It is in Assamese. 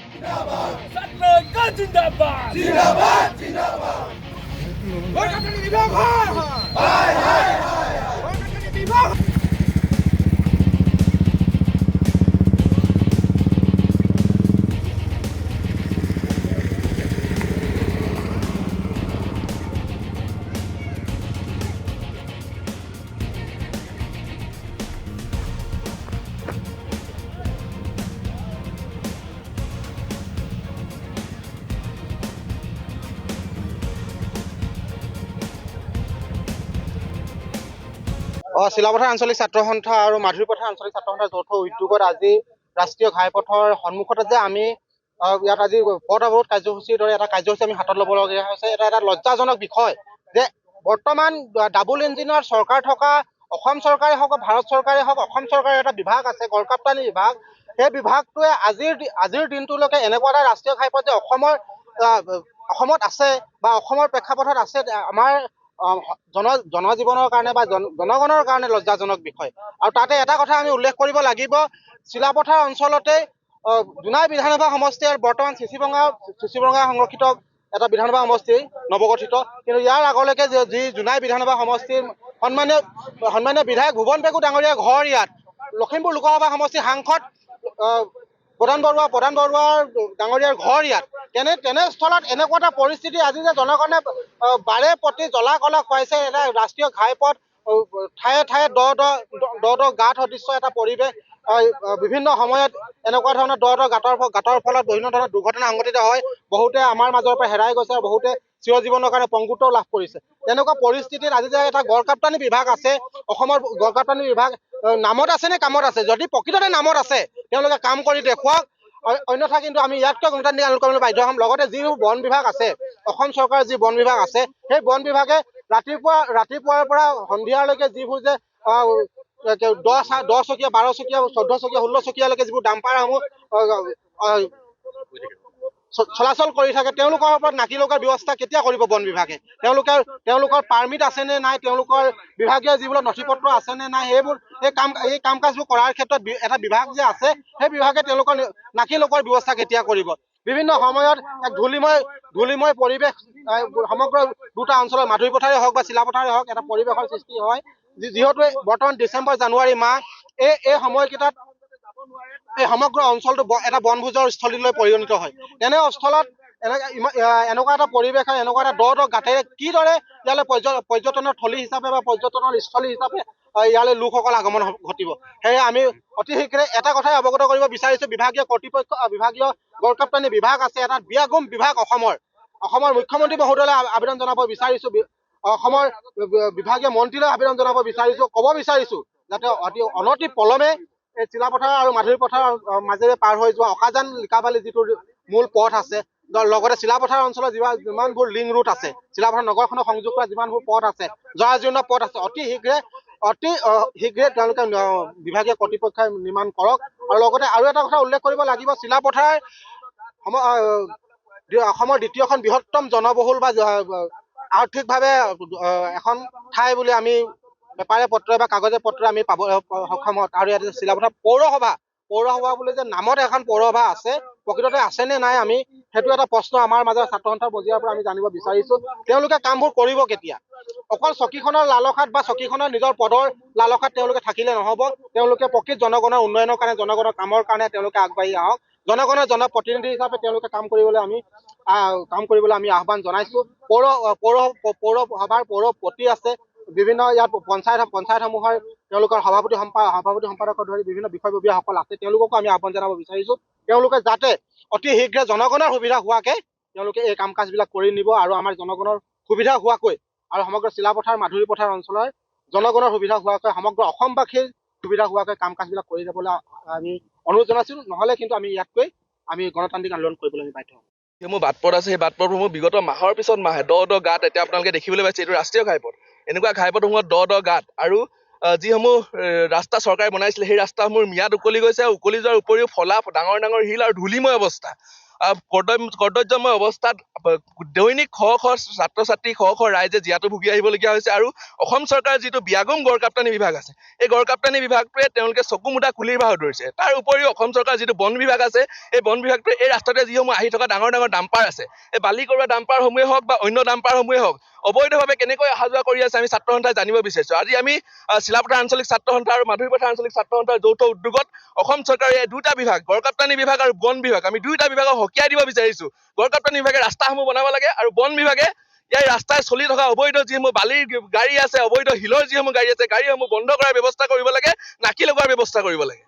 ছাত্ৰ ঐক্য জিন্দাবাদ সৰকাৰি বিভাগ সৰকাৰি বিভাগ চিলাপথাৰ আঞ্চলিক ছাত্ৰ সন্থা আৰু মাধুৰীপথাৰ আঞ্চলিক ছাত্ৰ সন্থাৰ যৌথ উদ্যোগত আজি ৰাষ্ট্ৰীয় ঘাইপথৰ সন্মুখতে যে আমি ইয়াত আজি পথ অৱৰোধ কাৰ্যসূচীৰ দৰে এটা কাৰ্যসূচী আমি হাতত ল'বলগীয়া হৈছে। এটা লজ্জাজনক বিষয় যে বৰ্তমান ডাবুল ইঞ্জিনৰ চৰকাৰ থকা অসম চৰকাৰে হওক বা ভাৰত চৰকাৰে হওক, অসম চৰকাৰৰ এটা বিভাগ আছে গড়কাপ্তানি বিভাগ। সেই বিভাগটোৱে আজিৰ দিনটোলৈকে এনেকুৱা এটা ৰাষ্ট্ৰীয় ঘাইপথ যে অসমত আছে বা অসমৰ প্ৰেক্ষাপটত আছে, আমাৰ জনজীৱনৰ কাৰণে বা জনগণৰ কাৰণে লজ্জাজনক বিষয়। আৰু তাতে এটা কথা আমি উল্লেখ কৰিব লাগিব, চিলাপথাৰ অঞ্চলতে জোনাই বিধানসভা সমষ্টি আৰু বৰ্তমান চিচিবঙা সংৰক্ষিত এটা বিধানসভা সমষ্টি নৱগঠিত। কিন্তু ইয়াৰ আগলৈকে যি জোনাই বিধানসভা সমষ্টিৰ সন্মানীয় বিধায়ক ভুৱন পেগু ডাঙৰীয়াৰ ঘৰ ইয়াত, লখিমপুৰ লোকসভা সমষ্টিৰ সাংসদ প্ৰধান বৰুৱাৰ ডাঙৰীয়াৰ ঘৰ ইয়াত। তেনেস্থলত এনেকুৱা এটা পৰিস্থিতি আজি যে জনগণে বাৰে প্ৰতি জ্বলা কলা খুৱাইছে। এটা ৰাষ্ট্ৰীয় ঘাইপথ, ঠায়ে ঠায়ে দ গাঁত সদৃশ্য এটা পৰিৱেশ। বিভিন্ন সময়ত এনেকুৱা ধৰণৰ দ গাঁতৰ ফলত বিভিন্ন ধৰণৰ দুৰ্ঘটনা সংঘটিত হয়। বহুতে আমাৰ মাজৰ পৰা হেৰাই গৈছে আৰু বহুতে চিৰজীৱনৰ কাৰণে পংগুত্বও লাভ কৰিছে। তেনেকুৱা পৰিস্থিতিত আজি যে এটা গড়কাপ্তানি বিভাগ আছে, অসমৰ গড়কাপ্তানি বিভাগ নামত আছে নে কামত আছে? যদি প্ৰকৃততে নামত আছে তেওঁলোকে কাম কৰি দেখুৱাওক, অন্যথা কিন্তু আমি ইয়াতকৈ গণতান্ত্ৰিক আন্দোলন কৰিবলৈ বাধ্য হ'ম। লগতে যিবোৰ বন বিভাগ আছে, অসম চৰকাৰৰ যি বন বিভাগ আছে, সেই বন বিভাগে ৰাতিপুৱাৰ পৰা সন্ধিয়ালৈকে যিবোৰ যে 10 চকীয়া 12 চকীয়া 14 চকীয়া 16 চকীয়ালৈকে যিবোৰ ডাম্পাৰসমূহ চলাচল কৰি থাকে, তেওঁলোকৰ ওপৰত নাকি লগোৱাৰ ব্যৱস্থা কেতিয়া কৰিব বন বিভাগে? তেওঁলোকৰ পাৰ্মিট আছে নে নাই, তেওঁলোকৰ বিভাগীয় যিবোৰ নথি পত্ৰ আছে নে নাই, এই কাম কাজবোৰ কৰাৰ ক্ষেত্ৰত এটা বিভাগ যে আছে, সেই বিভাগে তেওঁলোকৰ নাকি লগোৱাৰ ব্যৱস্থা কেতিয়া কৰিব? বিভিন্ন সময়ত এক ধূলিময় পৰিৱেশ সমগ্ৰ দুটা অঞ্চলৰ মাধুৰীপথাৰে হওক বা চিলাপথাৰে হওক এটা পৰিৱেশৰ সৃষ্টি হয়। যিহেতু বৰ্তমান ডিচেম্বৰ জানুৱাৰী মাহ, এই সময়কেইটাত এই সমগ্ৰ অঞ্চলটো এটা বনভোজৰ স্থলীলৈ পৰিণত হয়। তেনে স্থলত এনেকুৱা এটা পৰিৱেশ হয়, এনেকুৱা এটা দ গাঁতেৰে কিদৰে ইয়ালৈ পৰ্যটনৰ থলী হিচাপে বা পৰ্যটনৰ স্থলী হিচাপে ইয়ালৈ লোকসকল আগমন ঘটিব? সেয়ে আমি অতি শীঘ্ৰে এটা কথাই অৱগত কৰিব বিচাৰিছো, বিভাগীয় কৰ্তৃপক্ষ, বিভাগীয় গড়কাপ্তানি বিভাগ আছে, এটা বিয়াগুম বিভাগ অসমৰ মুখ্যমন্ত্ৰী মহোদয়লৈ আবেদন জনাব বিচাৰিছো, অসমৰ বিভাগীয় মন্ত্ৰীলৈ আবেদন জনাব বিচাৰিছো, ক'ব বিচাৰিছো যাতে অনতি পলমে এই চিলাপথাৰ আৰু মাধুৰীপথাৰৰ মাজেৰে পাৰ হৈ যোৱা অকাজান লিকাবালি যিটো মূল পথ আছে, লগতে চিলাপথাৰ অঞ্চলৰ যিমানবোৰ লিংক ৰুট আছে, চিলাপথাৰ নগৰখনক সংযোগ কৰা যিমানবোৰ পথ আছে, জৰাজীৰ্ণ পথ আছে, অতি শীঘ্ৰে তেওঁলোকে বিভাগীয় কৰ্তৃপক্ষই নিৰ্মাণ কৰক। আৰু লগতে আৰু এটা কথা উল্লেখ কৰিব লাগিব, চিলাপথাৰ অসমৰ দ্বিতীয়খন বৃহত্তম জনবহুল বা আৰ্থিকভাৱে এখন ঠাই বুলি আমি পেপাৰে পত্ৰই বা কাগজে পত্ৰই আমি পাব সক্ষম হওঁ। আৰু ইয়াত চিলাপথাৰ পৌৰসভা বুলি যে নামত এখন পৌৰসভা আছে, প্ৰকৃততে আছে নে নাই, আমি সেইটো এটা প্ৰশ্ন আমাৰ মাজৰ ছাত্ৰ সন্থাৰ পৰ্যায়ৰ পৰা আমি জানিব বিচাৰিছো। তেওঁলোকে কামবোৰ কৰিব কেতিয়া? অকল চকীখনৰ লালসাত বা চকীখনৰ নিজৰ পদৰ লালসাত তেওঁলোকে থাকিলে নহ'ব। তেওঁলোকে প্ৰকৃত জনগণৰ উন্নয়নৰ কাৰণে, জনগণৰ কামৰ কাৰণে তেওঁলোকে আগবাঢ়ি আহক। জনগণৰ জনপ্ৰতিনিধি হিচাপে তেওঁলোকে কাম কৰিবলৈ আমি আহ্বান জনাইছো। পৌৰসভাৰ পৌৰপতি আছে, বিভিন্ন ইয়াত পঞ্চায়তসমূহৰ তেওঁলোকৰ সভাপতি সম্পাদকৰ ধৰি বিভিন্ন বিষয়ববীয়াসকল আছে, তেওঁলোককো আমি আহ্বান জনাব বিচাৰিছো, তেওঁলোকে যাতে অতি শীঘ্ৰে জনগণৰ সুবিধা হোৱাকে তেওঁলোকে এই কাম কাজবিলাক কৰি নিব আৰু আমাৰ জনগণৰ সুবিধা হোৱাকৈ আৰু সমগ্ৰ চিলাপথাৰ মাধুৰীপথাৰ অঞ্চলৰ জনগণৰ সুবিধা হোৱাকৈ, সমগ্ৰ অসমবাসীৰ সুবিধা হোৱাকৈ কাম কাজবিলাক কৰি যাবলৈ আমি অনুৰোধ জনাইছো। নহ'লে কিন্তু আমি ইয়াতকৈ গণতান্ত্ৰিক আন্দোলন কৰিবলৈ আমি বাধ্য হ'ম। যিসমূহ বাটপথ আছে, সেই বাটপথসমূহ বিগত মাহৰ পিছত মাহে দ গাঁত এতিয়া আপোনালোকে দেখিবলৈ পাইছে, এইটো ৰাষ্ট্ৰীয় ঘাইপথ। এনেকুৱা ঘাইপথসমূহত দ গাঁত আৰু যিসমূহ ৰাস্তা চৰকাৰে বনাইছিলে, সেই ৰাস্তাসমূহৰ ম্যাদ উকলি গৈছে। উকলি যোৱাৰ উপৰিও ডাঙৰ শিল আৰু ধূলিময় অৱস্থা। কৰ্তব্যময় অৱস্থাত দৈনিক শ শ ছাত্ৰ ছাত্ৰী শ শ ৰাইজে জীয়াতু ভুগি আহিবলগীয়া হৈছে। আৰু অসম চৰকাৰৰ যিটো বিয়াগম গড় কাপ্তানি বিভাগ আছে, এই গড় কাপ্তানি বিভাগটোৱে তেওঁলোকে চকু মুদা কুলিৰ বাহু ধৰিছে। তাৰ উপৰিও অসম চৰকাৰৰ যিটো বন বিভাগ আছে, এই বন বিভাগটোৱে এই ৰাস্তাতে যিসমূহ আহি থকা ডাঙৰ ডাঙৰ ডাম্পাৰ আছে, এই বালি কৰোৱা ডাম্পাৰসমূহে হওক বা অন্য ডাম্পাৰসমূহে হওক, অবৈধভাৱে কেনেকৈ অহা যোৱা কৰি আছে আমি ছাত্ৰ সন্থাই জানিব বিচাৰিছোঁ। আজি আমি চিলাপথাৰ আঞ্চলিক ছাত্ৰ সন্থা আৰু মাধুৰীপথাৰ আঞ্চলিক ছাত্ৰ সন্থাৰ যৌথ উদ্যোগত অসম চৰকাৰে এই দুটা বিভাগ, গড় কাপ্তানি বিভাগ আৰু বন বিভাগ, আমি দুয়োটা বিভাগক সকীয়াই দিব বিচাৰিছোঁ। গড় কাপ্তানি বিভাগে ৰাস্তাসমূহ বনাব লাগে আৰু বন বিভাগে ইয়াৰ ৰাস্তাই চলি থকা অবৈধ যিসমূহ বালিৰ গাড়ী আছে, অবৈধ শিলৰ যিসমূহ গাড়ী আছে, গাড়ীসমূহ বন্ধ কৰাৰ ব্যৱস্থা কৰিব লাগে, নাকি লগোৱাৰ ব্যৱস্থা কৰিব লাগে।